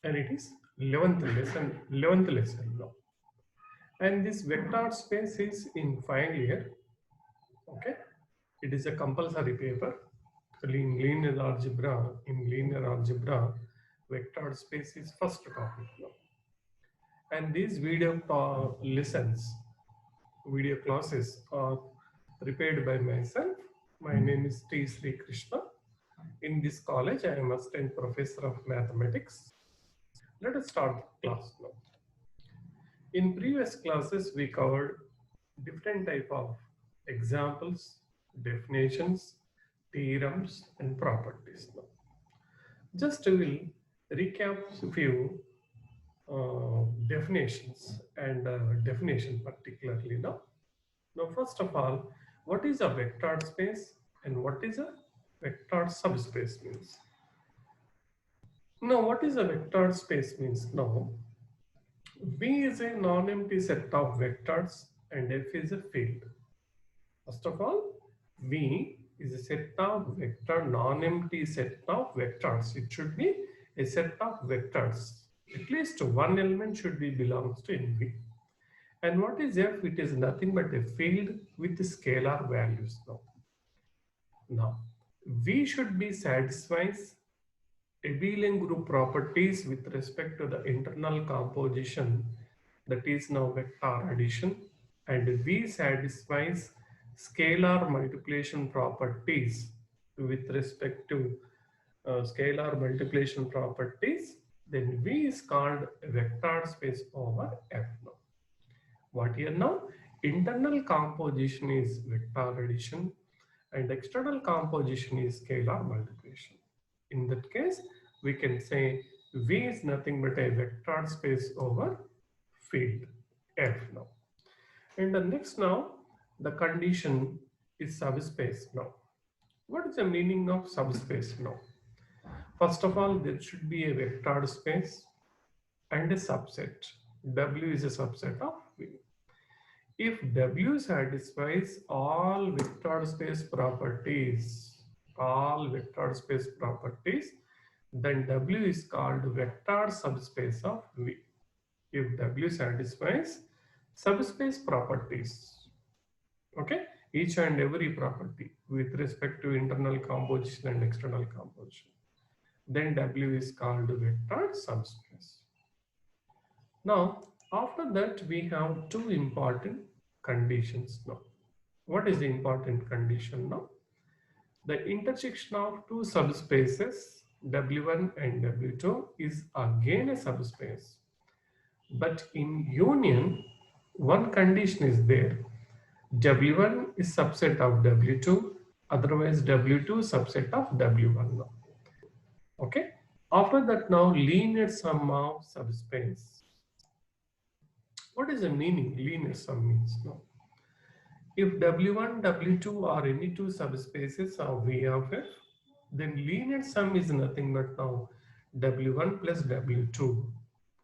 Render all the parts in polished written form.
and it is 11th lesson now. And this vector space is in final year. Okay, it is a compulsory paper. In linear algebra, vector space is first topic now. And these video classes are prepared by myself. My name is T. Sri Krishna. In this college, I am assistant professor of mathematics. Let us start the class now. In previous classes, we covered different type of examples, definitions, theorems, and properties. Now, just will recap a few definitions and definition particularly now. Now, first of all, what is a vector space and what is a vector subspace means? Now, what is a vector space means? Now, V is a non-empty set of vectors and F is a field. First of all, V is a set of vector, non-empty set of vectors. It should be a set of vectors. At least one element should be belongs to in V. And what is F? It is nothing but a field with scalar values now. Now, V should be satisfies abelian group properties with respect to the internal composition, that is now vector addition, and V satisfies scalar multiplication properties with respect to scalar multiplication properties, then V is called a vector space over F now. What here now? Internal composition is vector addition and external composition is scalar multiplication. In that case, we can say V is nothing but a vector space over field F now. And the next now, the condition is subspace now. What is the meaning of subspace now? First of all, there should be a vector space and a subset. W is a subset of V. If W satisfies all vector space properties, then W is called vector subspace of V. If W satisfies subspace properties, okay, each and every property with respect to internal composition and external composition, then W is called vector subspace. Now, after that, we have two important conditions now. What is the important condition now? The intersection of two subspaces, W1 and W2, is again a subspace. But in union, one condition is there. W1 is subset of W2, otherwise W2 subset of W1 now. Okay. After that now, linear sum of subspace. What is the meaning linear sum means now? If W1, W2 are any two subspaces of V of F, then linear sum is nothing but now W1 plus W2.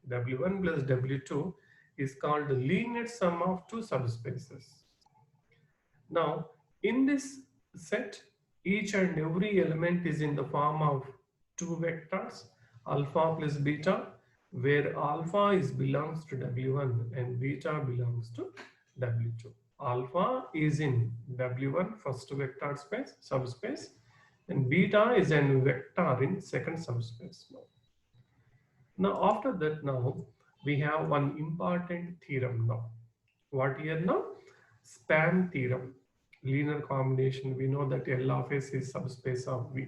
W1 plus W2 is called the linear sum of two subspaces. Now, in this set, each and every element is in the form of two vectors, alpha plus beta, where alpha is belongs to W1 and beta belongs to W2. Alpha is in W1 first vector space, subspace, and beta is a vector in second subspace. Now after that now, we have one important theorem now. What here now? Span theorem. Linear combination, we know that L of S is subspace of V.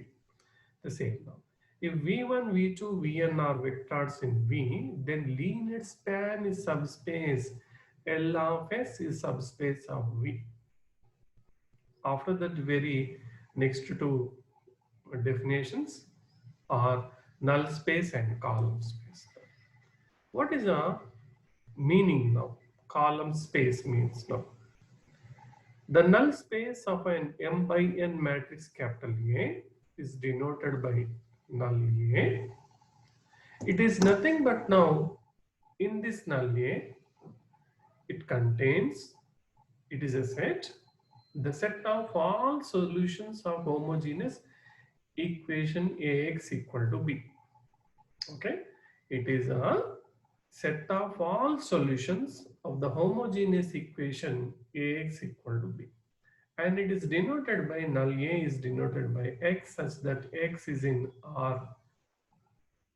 The same now. If V1, V2, Vn are vectors in V, then linear span is subspace. L of S is subspace of V. After that, very next two definitions are null space and column space. What is the meaning now? Column space means now. The null space of an M by N matrix capital A is denoted by null A. It is nothing but now in this null A, it contains, it is a set, the set of all solutions of homogeneous equation Ax equal to B. Okay. It is a set of all solutions of the homogeneous equation Ax equal to b. And it is denoted by null A is denoted by x such that x is in R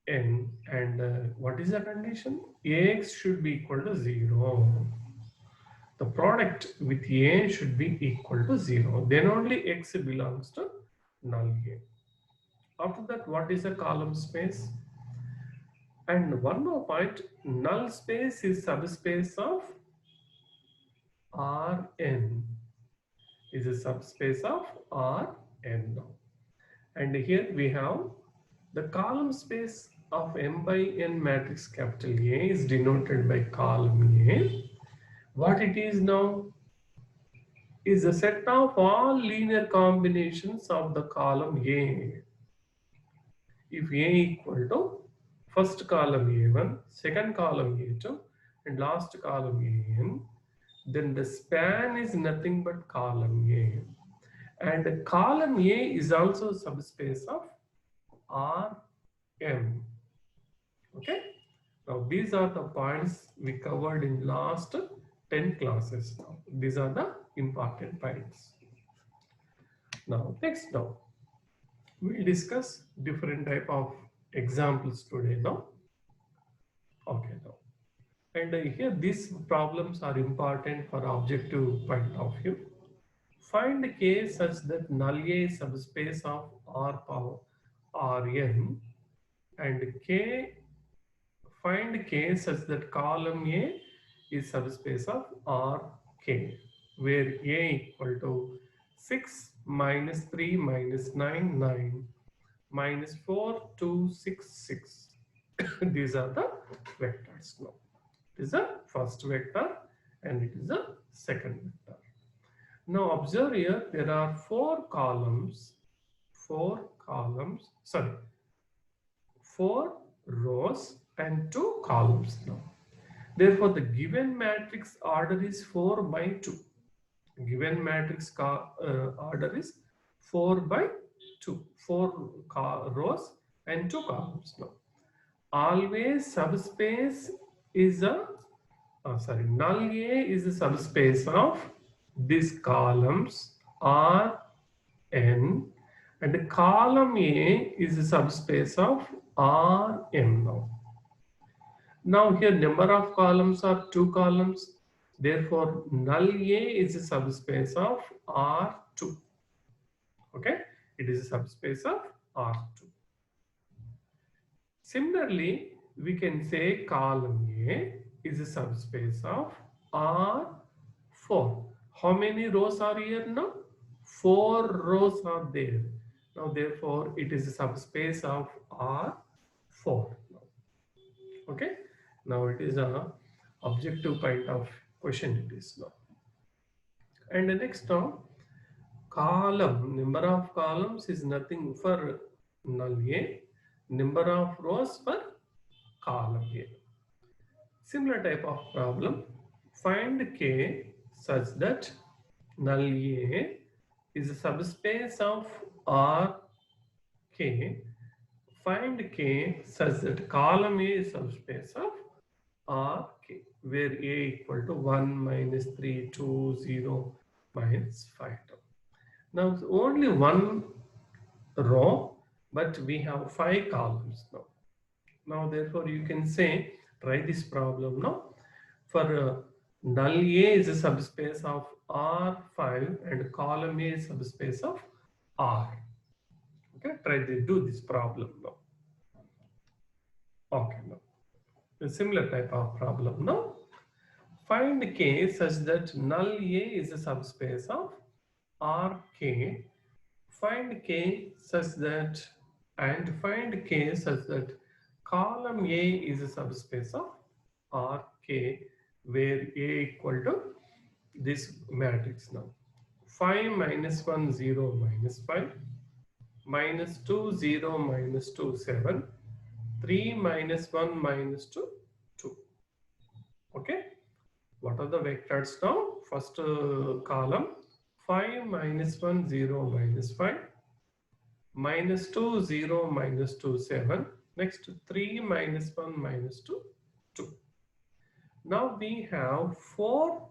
n, and what is the condition? Ax should be equal to 0. The product with A should be equal to 0. Then only x belongs to null A. After that, what is a column space? And one more point, null space is subspace of Rn, is a subspace of Rn now. And here we have the column space of M by N matrix capital A is denoted by column A. What it is now is a set of all linear combinations of the column A. If A equal to first column A1, second column A2, and last column AN, then the span is nothing but column A. And the column A is also subspace of Rm. Okay. Now these are the points we covered in last 10 classes. Now these are the important points. Now we'll discuss different type of examples today now. Okay now. And here these problems are important for objective point of view. Find K such that null A is subspace of R power Rn, and find K such that column A is subspace of Rk, where A equal to 6 minus 3 minus 9 9 minus 4 2 6 6. These are the vectors now. It is a first vector and it is a second vector. Now observe here, there are four rows and 2 columns now. Therefore, the given matrix order is 4 by 2. Given matrix order is 4 by 2. 4 rows and 2 columns now. Always subspace is a null A is a subspace of these columns R, N, and column A is a subspace of R, M now. Now here number of columns are 2 columns. Therefore, null A is a subspace of R2. Okay, it is a subspace of R2. Similarly, we can say column A is a subspace of R4. How many rows are here now? 4 rows are there. Now, therefore, it is a subspace of R4. Okay. Now, it is a objective kind of question it is now. And the next now, column, number of columns is nothing for null A, number of rows for column A. Similar type of problem, find K such that null A is a subspace of Rk. Find K such that column A is subspace of Rk, where A equal to 1 minus 3 2 0 minus 5. Now only one row, but we have 5 columns now. Now therefore you can say, try this problem now. For null A is a subspace of R5 and column A is subspace of R. Okay, try to do this problem now. Okay, now a similar type of problem now. Find K such that null A is a subspace of Rk. Find K such that, and find K such that column A is a subspace of Rk, where A equal to this matrix now. 5 minus 1 0 minus 5, minus 2 0 minus 2 7, 3 minus 1 minus 2 2. Okay, what are the vectors now? First column, 5 minus 1 0 minus 5, minus 2 0 minus 2 7. Next 3 minus 1 minus 2, 2. Now we have 4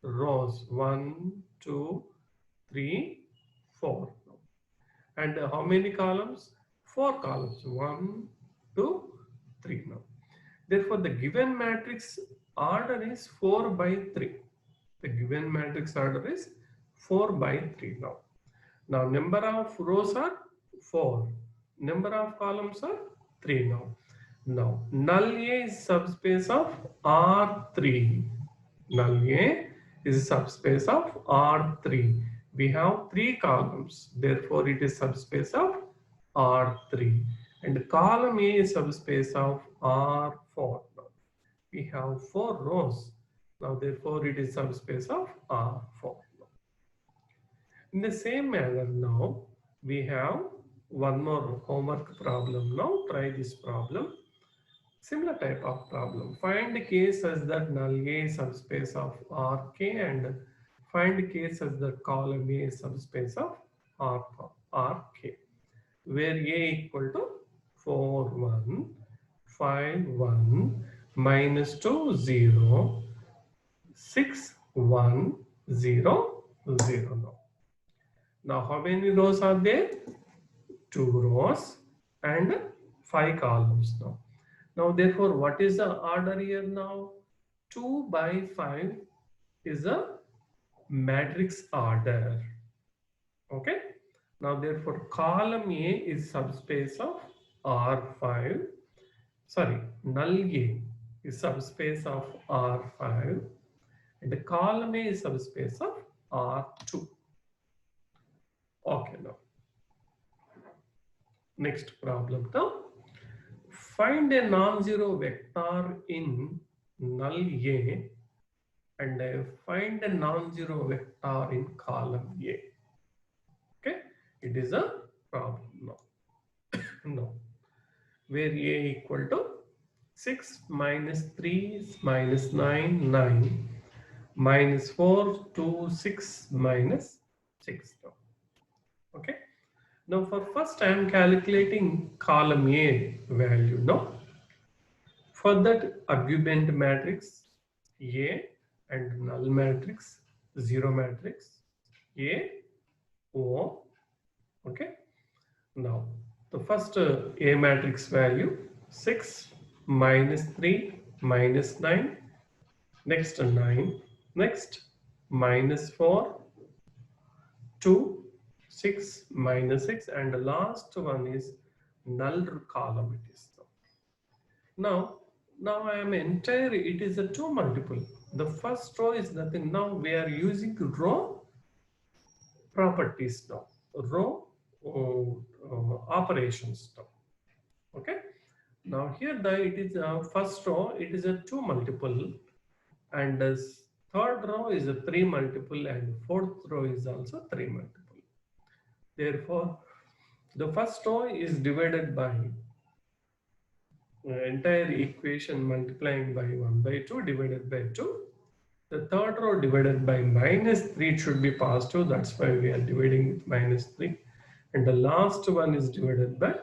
rows, 1, 2, 3, 4. And how many columns? 4 columns, 1, 2, 3 now. Therefore, the given matrix order is 4 by 3. The given matrix order is 4 by 3 now. Now, number of rows are 4. Number of columns are 3 now. Now, null A is subspace of R3. Null A is subspace of R3. We have 3 columns. Therefore, it is subspace of R3. And column A is subspace of R4. We have 4 rows. Now, therefore, it is subspace of R4. In the same manner, now we have one more homework problem. Now, try this problem. Similar type of problem. Find K such that null A is subspace of Rk and find K such that column A is subspace of Rk, where A equal to 4, 1, 5, 1, minus 2, 0, 6, 1, 0, 0 now. Now, how many rows are there? 2 rows and 5 columns now. Now, therefore, what is the order here now? 2 by 5 is a matrix order. Okay. Now, therefore, column A is subspace of R5. Sorry, null A is subspace of R5 and the column A is subspace of R2. Okay, now. Next problem now. Find a non-zero vector in null A and find a non-zero vector in column A. Okay, it is a problem now. No, where A equal to 6 minus 3 minus 9, 9, minus 4, 2, 6, minus 6 now. Okay. Now for first I am calculating column A value now. For that argument matrix A and null matrix, 0 matrix, A, O, okay. Now the first A matrix value 6 minus 3 minus 9, next 9, next minus 4, 2, 6 minus 6 and the last one is null column it is. Now I am entire, it is a 2 multiple. The first row is nothing. Now we are using row properties now, row operations now. Okay. Now here it is first row, it is a 2 multiple and this third row is a 3 multiple and fourth row is also 3 multiple. Therefore, the first row is divided by entire equation multiplying by 1 by 2 divided by 2. The third row divided by minus 3 should be positive. That's why we are dividing with minus 3. And the last one is divided by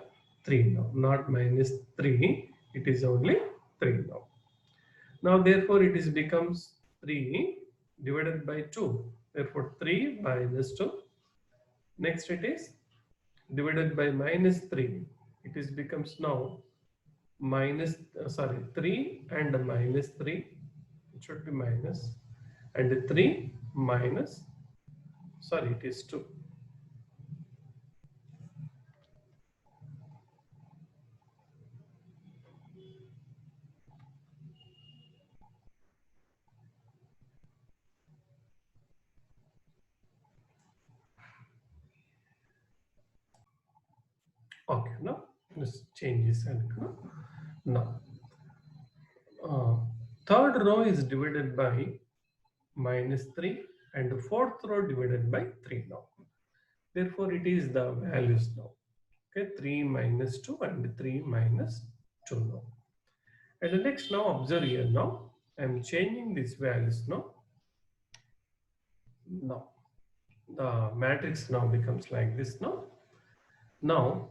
3 now, not minus 3. It is only 3 now. Now, therefore, it is becomes 3 divided by 2. Therefore, 3 minus 2. Next, it is divided by minus 3. It is becomes now minus 3 and minus 3. It should be minus and 3 minus, sorry, it is 2. Okay, now let's change this and now third row is divided by minus 3 and fourth row divided by 3 now. Therefore, it is the values now. Okay, 3 minus 2 and 3 minus 2 now. And the next now observe here now. I am changing these values now. Now the matrix now becomes like this now. Now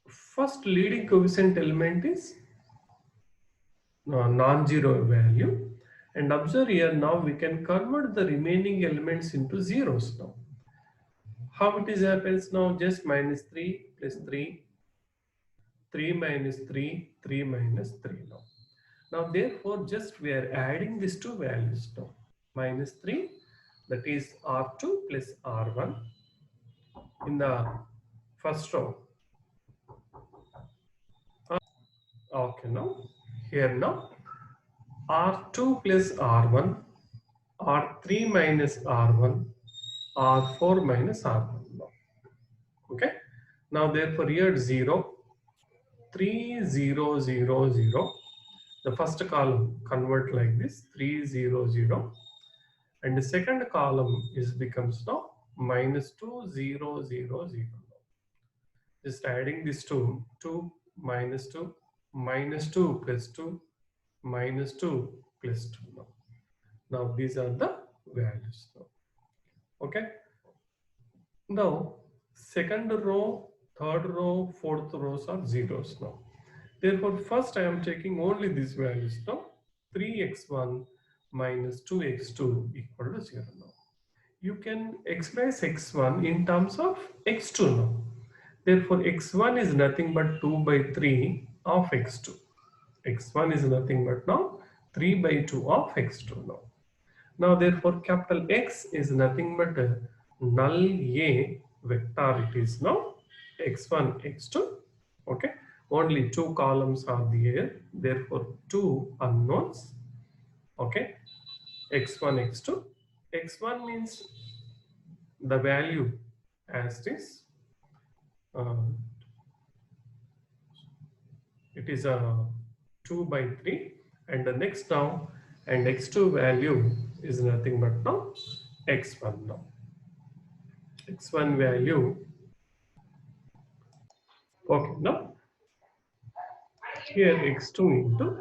first leading coefficient element is non-zero value. And observe here, now we can convert the remaining elements into zeros now. How it is happens now? Just minus 3 plus 3, 3 minus 3, 3 minus 3 now. Now therefore just we are adding these two values now. Minus 3, that is R2 plus R1 in the first row. Okay, now here now R2 plus R1, R3 minus R1, R4 minus R1 now. Okay, now therefore here 0, 3 0 0 0. The first column convert like this 3 0 0, and the second column is becomes now minus 2 0 0 0. Just adding these two, 2 minus 2 minus 2 plus 2 minus 2 plus 2 now. Now these are the values now. Okay. Now second row, third row, fourth rows are zeros now. Therefore first I am taking only these values now. 3x1 minus 2x2 equal to 0 now. You can express x1 in terms of x2 now. Therefore x1 is nothing but 2 by 3 of x2. x1 is nothing but now 3 by 2 of x2 now. Now therefore capital X is nothing but a null A vector. It is now x1, x2. Okay, only two columns are there. Therefore two unknowns. Okay, x1, x2. x1 means the value as this. It is a 2 by 3, and the next now, and x2 value is nothing but now x1 now. x1 value. Okay, now here x2 into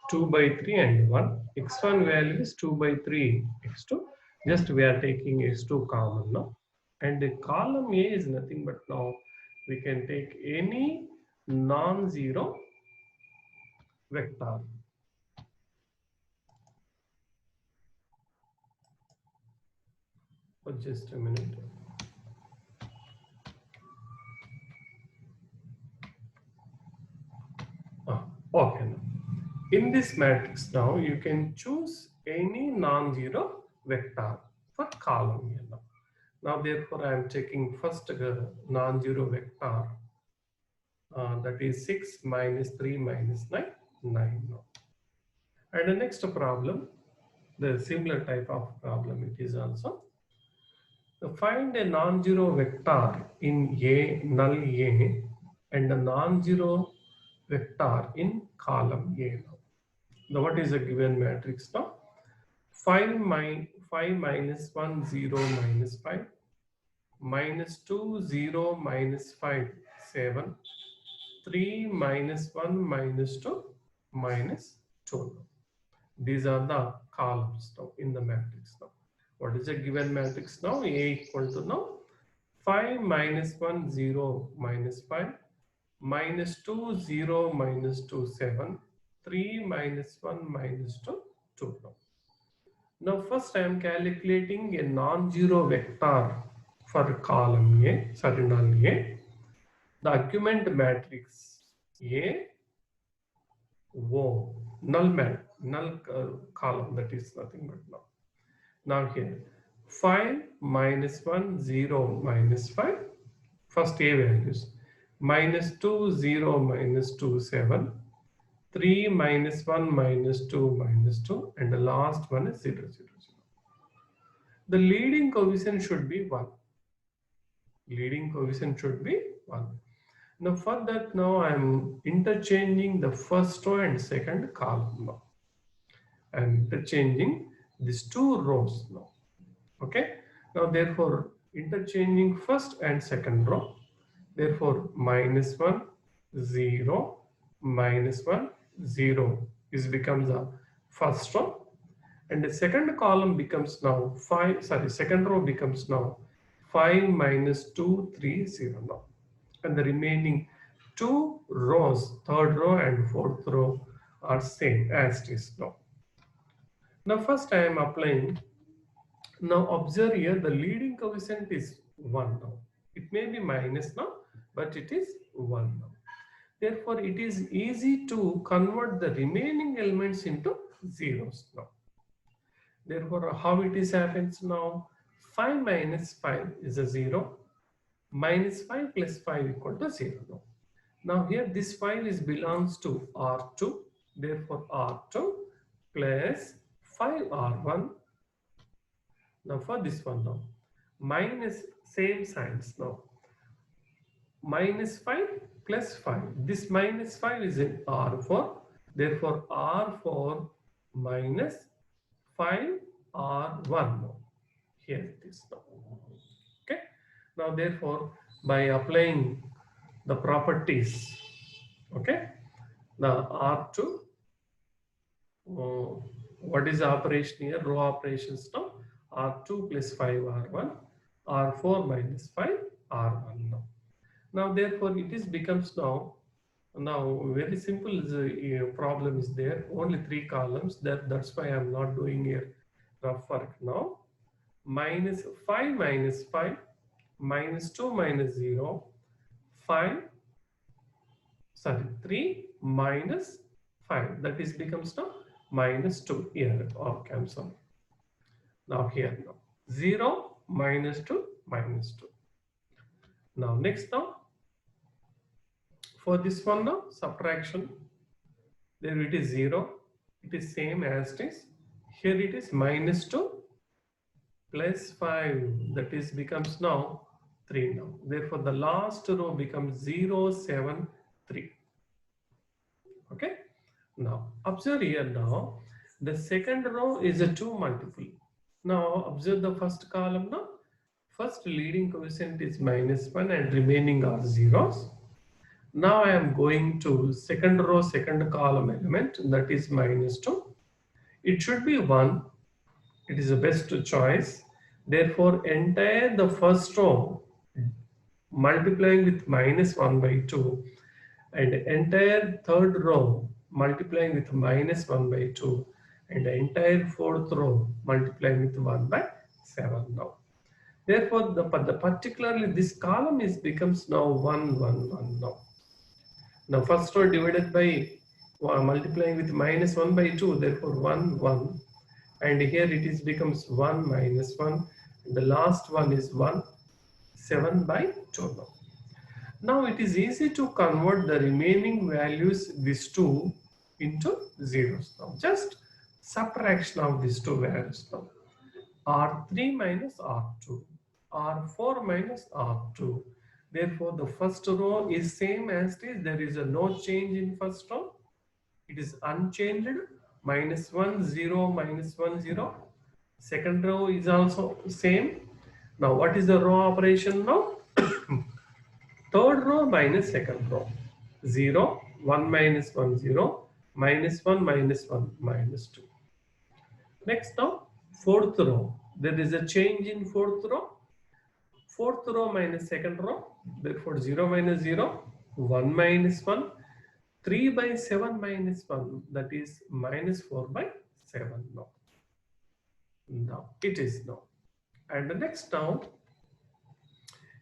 2 by 3 and 1. x1 value is 2 by 3 x2. Just we are taking x2 common now. And the column A is nothing but now we can take any non-zero vector. For just a minute. Okay, now in this matrix now you can choose any non-zero vector for column here now. Now therefore I am taking first non-zero vector, that is 6 minus 3 minus 9, 9 now. And the next problem, the similar type of problem it is also. Find a non-zero vector in A, null A, and a non-zero vector in column A now. Now what is a given matrix now? 5 minus 1 0 minus 5, minus 2 0 minus 5 7, 3 minus 1 minus 2 minus 2. These are the columns now in the matrix now. What is a given matrix now? A equal to now 5 minus 1 0 minus 5, minus 2 0 minus 2 7, 3 minus 1 minus 2 2 now. Now first I am calculating a non-zero vector for column A, sorry, null A. The argument matrix A, O, null column, that is nothing but now. Now here 5 minus 1 0 minus 5, first A values, minus 2 0 minus 2 7, 3 minus 1 minus 2 minus 2, and the last one is 0 0 0. The leading coefficient should be 1. Leading coefficient should be 1. Now for that now I am interchanging the first row and second column now. I am interchanging these two rows now. Okay. Now therefore interchanging first and second row. Therefore minus 1 0 minus 1 0 is becomes a first row, and the second column becomes now 5, sorry, second row becomes now 5 minus 2 3 0 now, and the remaining two rows, third row and fourth row, are same as it is now. Now first I am applying. Now observe here, the leading coefficient is 1 now. It may be minus now, but it is 1 now. Therefore, it is easy to convert the remaining elements into zeros now. Therefore, how it is happens now? 5 minus 5 is a 0. Minus 5 plus 5 equal to 0 now. Now here this 5 is belongs to R2. Therefore, R2 plus 5R1. Now for this one now, minus same signs now. Minus 5 plus 5. This minus 5 is in R4. Therefore, R4 minus 5R1 now. Here it is now. Okay. Now, therefore, by applying the properties, okay, the R2, what is the operation here? Row operations now. R2 plus 5R1, R4 minus 5R1 now. Now, therefore, it is becomes now very simple problem is there. Only 3 columns. That's why I'm not doing here rough work now. Minus 5 minus 5, minus 2 minus 0, 3 minus 5. That is becomes now minus 2 here. Okay, I'm sorry. Now here now 0 minus 2 minus 2. Now next now. For this one now, subtraction, there it is 0. It is same as it is. Here it is minus 2 plus 5. That is becomes now 3 now. Therefore, the last row becomes 0, 7, 3. Okay. Now, observe here now. The second row is a 2 multiple. Now, observe the first column now. First leading coefficient is minus 1 and remaining are zeros. Now I am going to second row, second column element, that is minus 2. It should be 1. It is the best choice. Therefore, entire the first row multiplying with minus 1 by 2 and entire third row multiplying with minus 1 by 2 and the entire fourth row multiplying with 1 by 7 now. Therefore, the particularly this column is becomes now 1, 1, 1 now. Now first row divided by multiplying with minus 1 by 2, therefore 1, 1. And here it is becomes 1 minus 1. And the last one is 1, 7 by 2 now. Now it is easy to convert the remaining values, these two, into zeros now. Just subtraction of these two values now. R3 minus R2, R4 minus R2. Therefore, the first row is same as it is. There is a no change in first row. It is unchanged. Minus 1, 0, minus 1, 0. Second row is also same. Now, what is the row operation now? Third row minus second row. 0, 1 minus 1, 0. Minus 1, minus 1, minus 2. Next now, fourth row. There is a change in fourth row. Fourth row minus second row. Therefore, 0 minus 0, 1 minus 1, 3 by 7 minus 1, that is minus 4 by 7 now. Now, it is now. And the next now,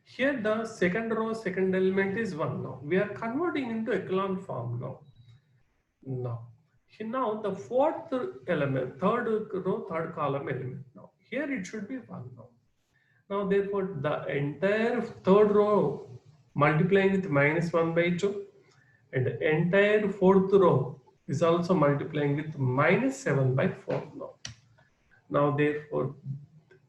here the second row, second element is 1 now. We are converting into echelon form now. Now the fourth element, third row, third column element now. Here it should be 1 now. Now, therefore, the entire third row multiplying with minus 1 by 2 and the entire fourth row is also multiplying with minus 7 by 4 now. Now, therefore,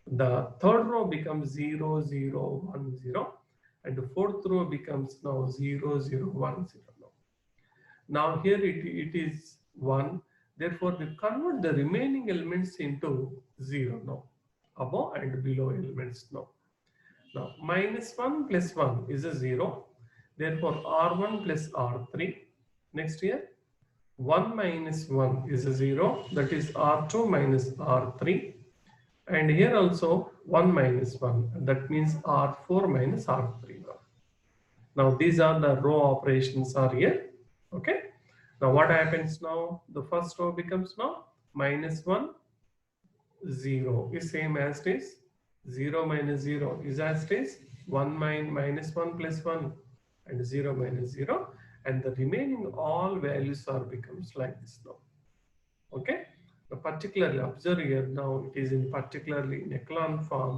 the third row becomes 0, 0, 1, 0 and the fourth row becomes now 0, 0, 1, 0 now. Now, here it is 1. Therefore, we convert the remaining elements into 0 now. Above and below elements now. Now, minus 1 plus 1 is a 0. Therefore, R1 plus R3. Next here, 1 minus 1 is a 0. That is R2 minus R3. And here also 1 minus 1. That means R4 minus R3 now. Now these are the row operations are here. Okay. Now what happens now? The first row becomes now -1, 0 is same as it is. 0 minus 0 is as it is. 1 minus 1 plus 1 and 0 minus 0. And the remaining all values are becomes like this now. Okay. The particularly observe here now it is in particularly in echelon form.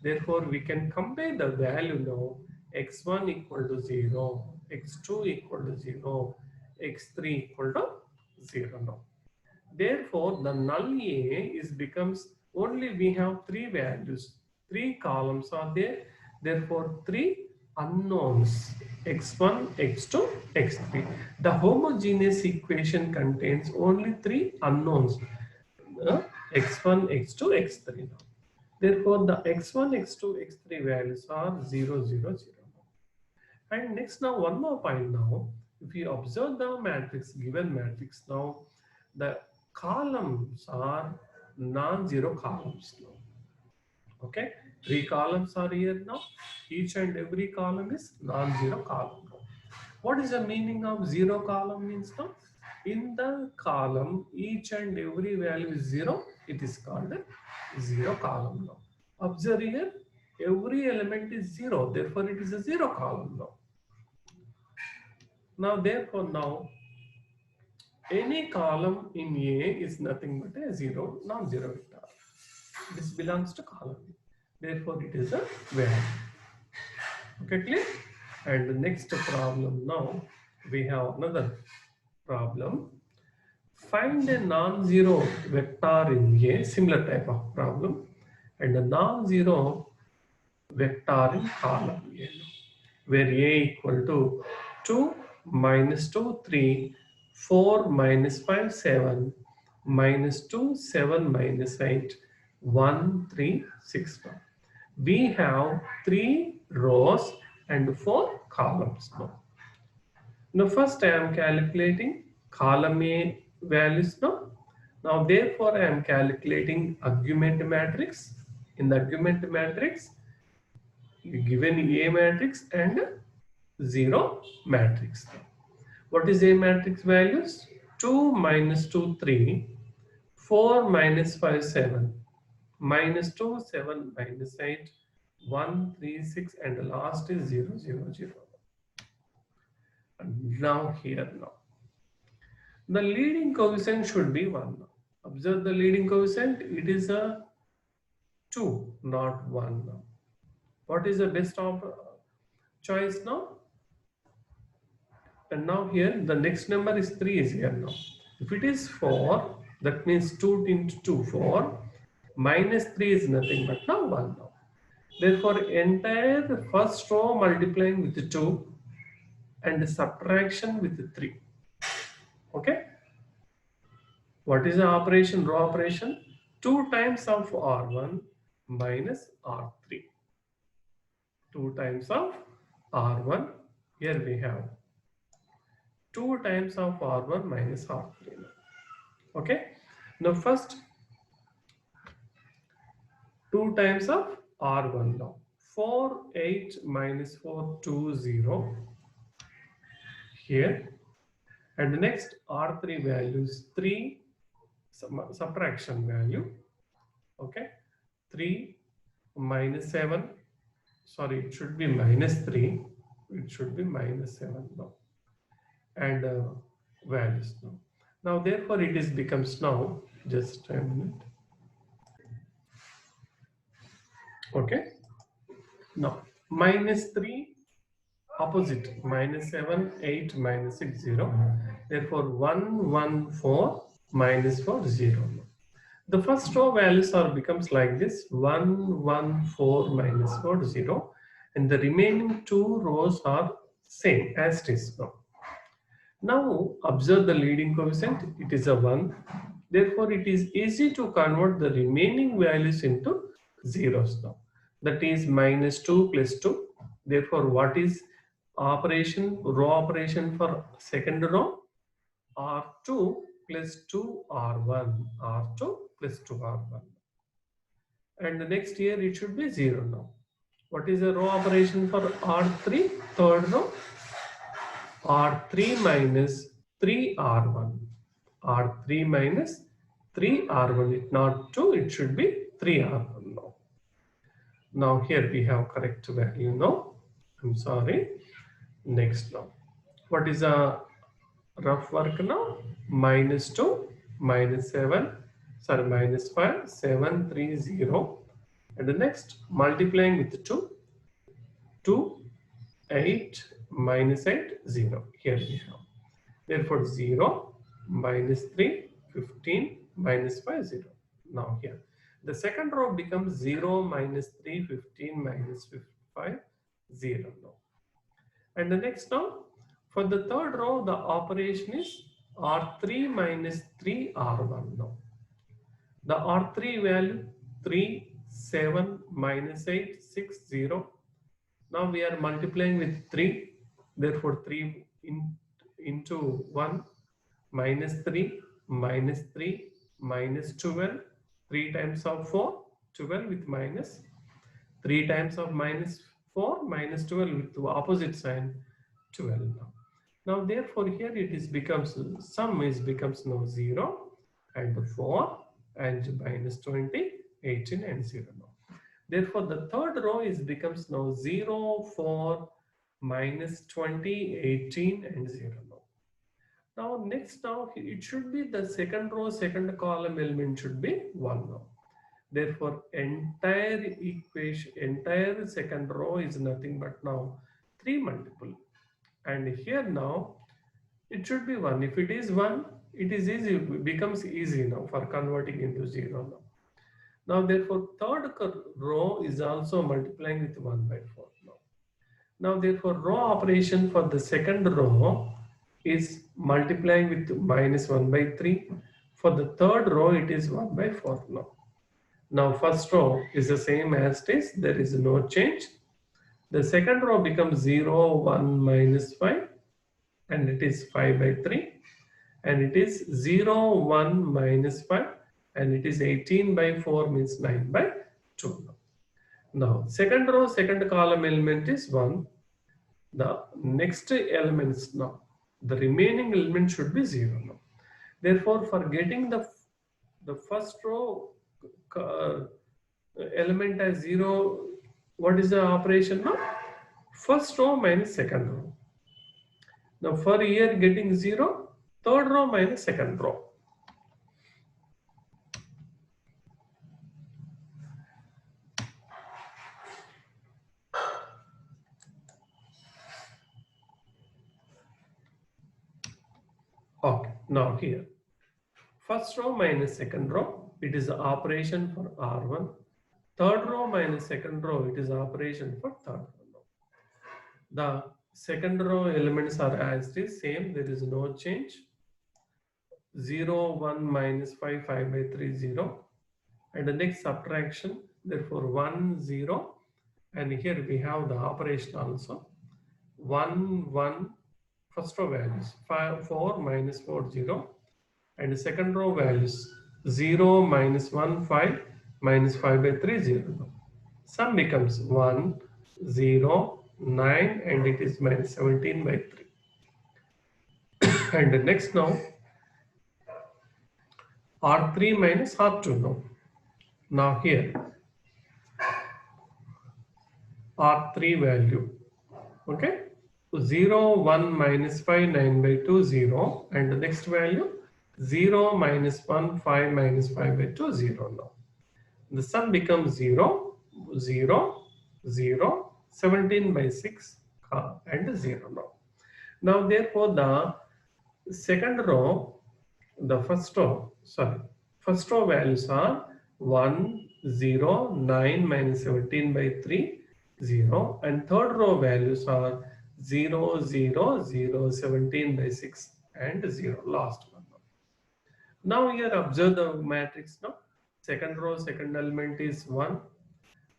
Therefore, we can compare the value now x1 equal to 0, x2 equal to 0, x3 equal to 0 now. Therefore, the null A is becomes only we have three values, three columns are there. Therefore, three unknowns x1, x2, x3. The homogeneous equation contains only three unknowns x1, x2, x3. Therefore, the x1, x2, x3 values are 0, 0, 0. And next now one more point now, if you observe the matrix, given matrix now, the columns are non-zero columns now. Okay, three columns are here now. Each and every column is non-zero column now. What is the meaning of zero column means now? In the column, each and every value is zero. It is called a zero column now. Observe here, every element is zero. Therefore, it is a zero column now. Now, therefore, now any column in A is nothing but a zero, non-zero vector. This belongs to column A. Therefore, it is a value. Okay, clear? And the next problem now, we have another problem. Find a non-zero vector in A, similar type of problem, and a non-zero vector in column A, where A equal to 2, minus 2, 3, 4, minus 5, 7, minus 2, 7, minus 8, 1, 3, 6, 1. We have 3 rows and 4 columns now. Now first I am calculating column A values now. Now therefore I am calculating argument matrix. In the argument matrix, given A matrix and 0 matrix. What is A matrix values? 2, minus 2, 3, 4, minus 5, 7, minus 2, 7, minus 8, 1, 3, 6, and the last is 0, 0, 0. And now here now. The leading coefficient should be 1 now. Observe the leading coefficient, it is a 2, not 1 now. What is the best of choice now? And now here the next number is 3 is here now. If it is 4, that means 2 into 2, 4. Minus 3 is nothing but now 1 now. Therefore, entire first row multiplying with 2 and subtraction with 3. Okay. What is the operation, row operation? 2 times of R1 minus R3. 2 times of R1, here we have 2 times of R1 minus R3. Okay. Now first 2 times of R1 now. 4, 8 minus 4, 2, 0. Here. And the next R3 values 3 subtraction value. Okay. 3 minus 7. Sorry, it should be minus 3. It should be minus 7 now. And values now. Now therefore it is becomes now just a minute. Okay. Now minus 3 opposite minus 7 8 minus 6 0. Therefore 1 1 4 minus 4 0. The first row values are becomes like this 1 1 4 minus 4 0, and the remaining 2 rows are same as it is now. Now observe the leading coefficient, it is a 1. Therefore, it is easy to convert the remaining values into zeros now. That is minus 2 plus 2. Therefore, what is operation, row operation for second row? R2 plus 2 R1, R2 plus 2 R1. And the next here it should be 0 now. What is the row operation for R3? Third row. R3 minus 3R1. R3 minus 3R1. It's not 2, it should be 3R1 now. Now here we have correct value now. I'm sorry. Next now. What is a rough work now? Minus 2, minus 7, sorry, minus 5, 7, 3, 0. And the next, multiplying with 2, 2, 8, minus 8, 0. Here we have. Therefore, 0, minus 3, 15, minus 5, 0. Now here. The second row becomes 0, minus 3, 15, minus 5, 0 now. And the next now, for the third row, the operation is R3 minus 3R1 now. The R3 value 3, 7, minus 8, 6, 0. Now we are multiplying with 3. Therefore 3 into 1, minus 3, minus 3, minus 12. 3 times of 4, 12 with minus. 3 times of minus 4, minus 12 with the opposite sign, 12 now. Now therefore here it is becomes, sum is becomes now 0 and 4 and minus 20, 18 and 0 now. Therefore the third row is becomes now 0, 4, minus 20, 18 and 0 now. Now next now it should be the second row, second column element should be 1 now. Therefore entire equation, entire second row is nothing but now 3 multiple. And here now it should be 1. If it is 1, it is easy, it becomes easy now for converting into 0 now. Now therefore third row is also multiplying with 1 by 4 now. Now therefore row operation for the second row is multiplying with minus 1 by 3. For the third row it is 1 by 4 now. Now first row is the same as it is, there is no change. The second row becomes 0, 1, minus 5 and it is 5 by 3. And it is 0, 1, minus 5 and it is 18 by 4 means 9 by 2. Now second row, second column element is 1. The next elements now, the remaining element should be 0 now. Therefore for getting the first row element as 0, what is the operation now? First row minus second row. Now for here getting 0, third row minus second row. Okay, now here. First row minus second row, it is the operation for R1. Third row minus second row, it is operation for third row. The second row elements are as it is, same, there is no change. 0, 1, minus 5, 5 by 3, 0. And the next subtraction, therefore 1, 0. And here we have the operation also. 1, 1, first row values, 5, 4, minus 4, 0. And the second row values, 0, minus 1, 5, minus 5 by 3, 0. Sum becomes 1, 0, 9, and it is minus 17 by 3. And the next now, R3 minus R2 now. Now here, R3 value, okay? 0, 1, minus 5, 9 by 2, 0. And the next value, 0, minus 1, 5, minus 5 by 2, 0 now. The sum becomes 0, 0, 0, 17 by 6 and 0 now. Now therefore the second row, the first row values are 1, 0, 9 minus 17 by 3, 0. And third row values are 0, 0, 0, 17 by 6 and 0, last one. Now here observe the matrix now. Second row, second element is 1,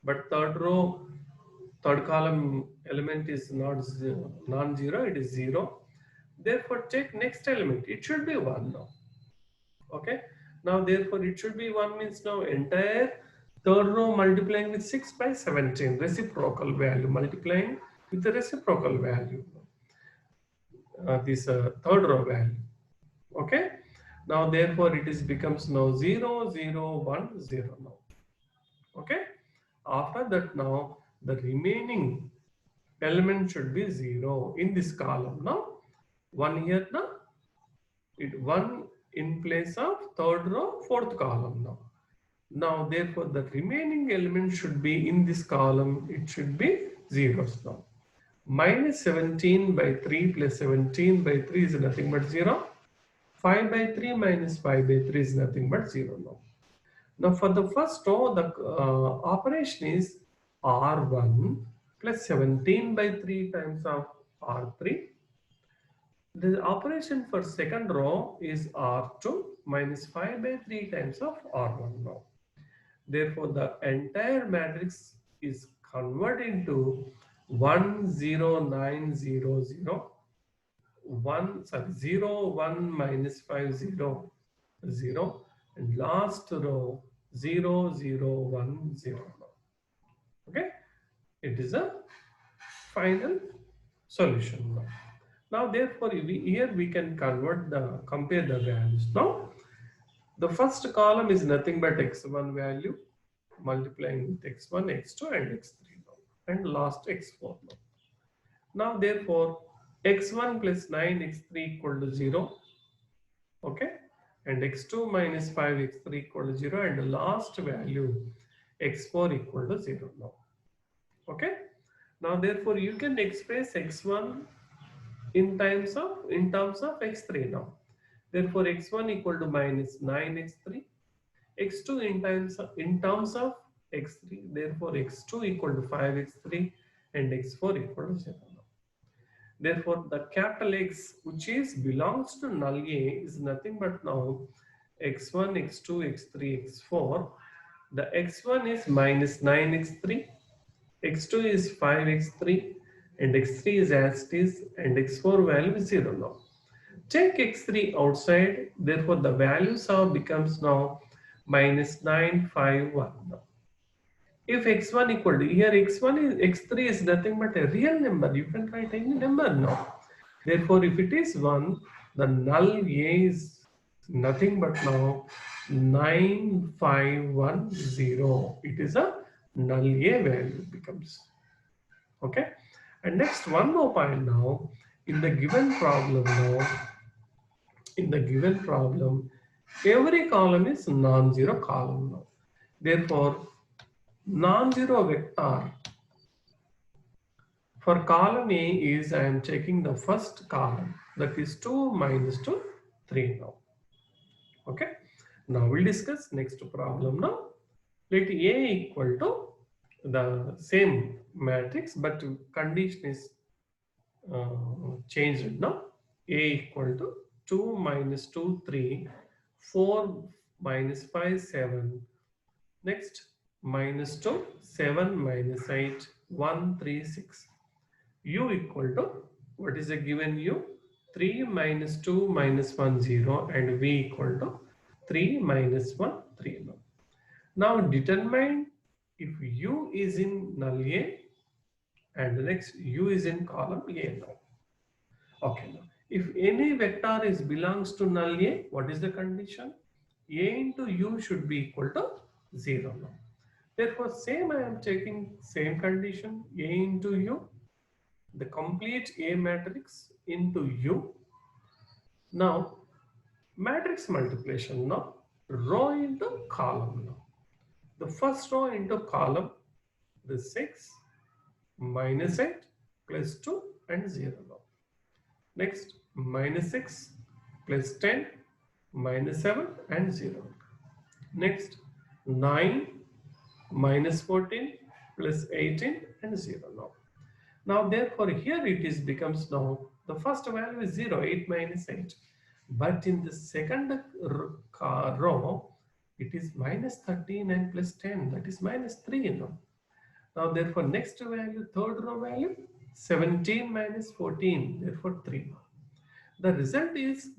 but third row, third column element is not non-zero, it is 0. Therefore check next element, it should be 1 now. Okay, now therefore it should be 1 means now entire third row multiplying with 6 by 17, reciprocal value multiplying with the reciprocal value, this third row value. Okay, now therefore it is becomes now 0 0 1 0 now. Okay, after that now the remaining element should be 0 in this column. Now 1 here now, it 1 in place of third row fourth column now. Now therefore the remaining element should be in this column, it should be zeros now. Minus 17 by 3 plus 17 by 3 is nothing but 0. 5 by 3 minus 5 by 3 is nothing but 0 now. Now for the first row, the operation is R1 plus 17 by 3 times of R3. The operation for second row is R2 minus 5 by 3 times of R1 now. Therefore, the entire matrix is converted into 1 0 9 0 0 1 sorry 0 1 minus 5 0 0 and last row 0 0 1 0. Okay, it is a final solution now. Now therefore here we can compare the values. Now the first column is nothing but x1 value multiplying with x1, x2 and x3 now, and last x4 now. Now therefore x1 plus 9 x3 equal to 0. Okay, and x2 minus 5 x3 equal to 0 and the last value x4 equal to 0 now. Okay, now therefore you can express x1 in terms of x3 now. Therefore x1 equal to minus 9 x3, x2 in terms of x3, therefore x2 equal to 5 x3 and x4 equal to 0 now. Therefore the capital X which is belongs to null A is nothing but now x1 x2 x3 x4. The x1 is minus 9 x3, x2 is 5 x3 and x3 is as it is and x4 value is 0 now. Take x3 outside, therefore the values of becomes now minus 9 5 1 now. If x1 equal to, here x3 is nothing but a real number, you can write any number now. Therefore if it is 1, the null A is nothing but now 9510. It is a null A value becomes. Okay, and next one more point now. In the given problem now, every column is non-zero column now. Therefore non-zero vector for column A is, I am taking the first column, that is 2 minus 2 3 now. Okay, now we'll discuss next problem now. Let A equal to the same matrix but condition is changed now. A equal to 2 minus 2 3, 4 minus 5 7, next minus 2 7 minus 8 1 3 6. U equal to, what is the given U? 3 minus 2 minus 1 0 and V equal to 3 minus 1 3 now. Now determine if U is in null A and the next U is in column A now. Okay, now if any vector is belongs to null A, what is the condition? A into U should be equal to 0 now. Therefore same I am taking same condition, A into U, the complete A matrix into U. Now matrix multiplication now, row into column now. The first row into column, the 6 minus 8 plus 2 and 0 now. Next minus 6 plus 10 minus 7 and 0. Next 9 minus 14 plus 18 and 0 now. Now therefore here it is becomes now the first value is 0, 8 minus 8. But in the second row it is minus 13 and plus 10, that is minus 3 now. Now therefore next value, third row value 17 minus 14, therefore 3. The result is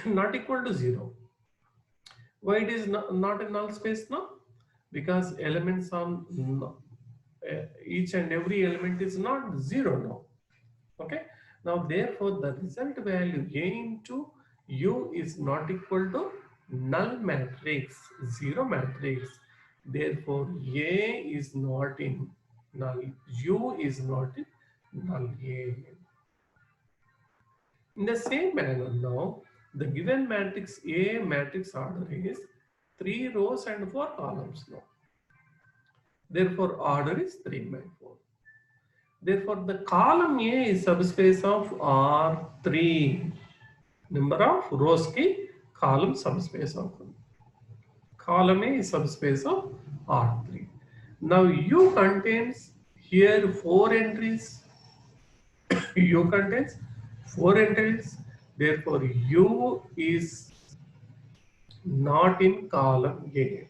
not equal to 0. Why it is not a null space now? because elements on each and every element is not zero now. Okay. Now therefore the result value A into U is not equal to null matrix, zero matrix. Therefore A is not in null, U is not in null A. In the same manner now, the given matrix A matrix order is 3 rows and 4 columns now. Therefore order is 3 by 4. Therefore the column A is subspace of R3. Number of rows ki column subspace of column A is subspace of R3. Now U contains here 4 entries. U contains 4 entries. Therefore U is not in column A.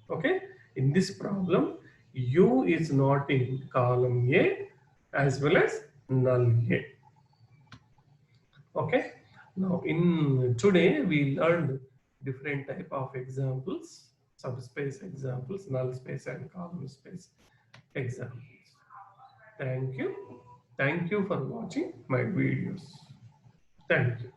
Okay. In this problem, U is not in column A as well as null A. Okay. Now in today we learned different type of examples, subspace examples, null space and column space examples. Thank you. Thank you for watching my videos. Thank you.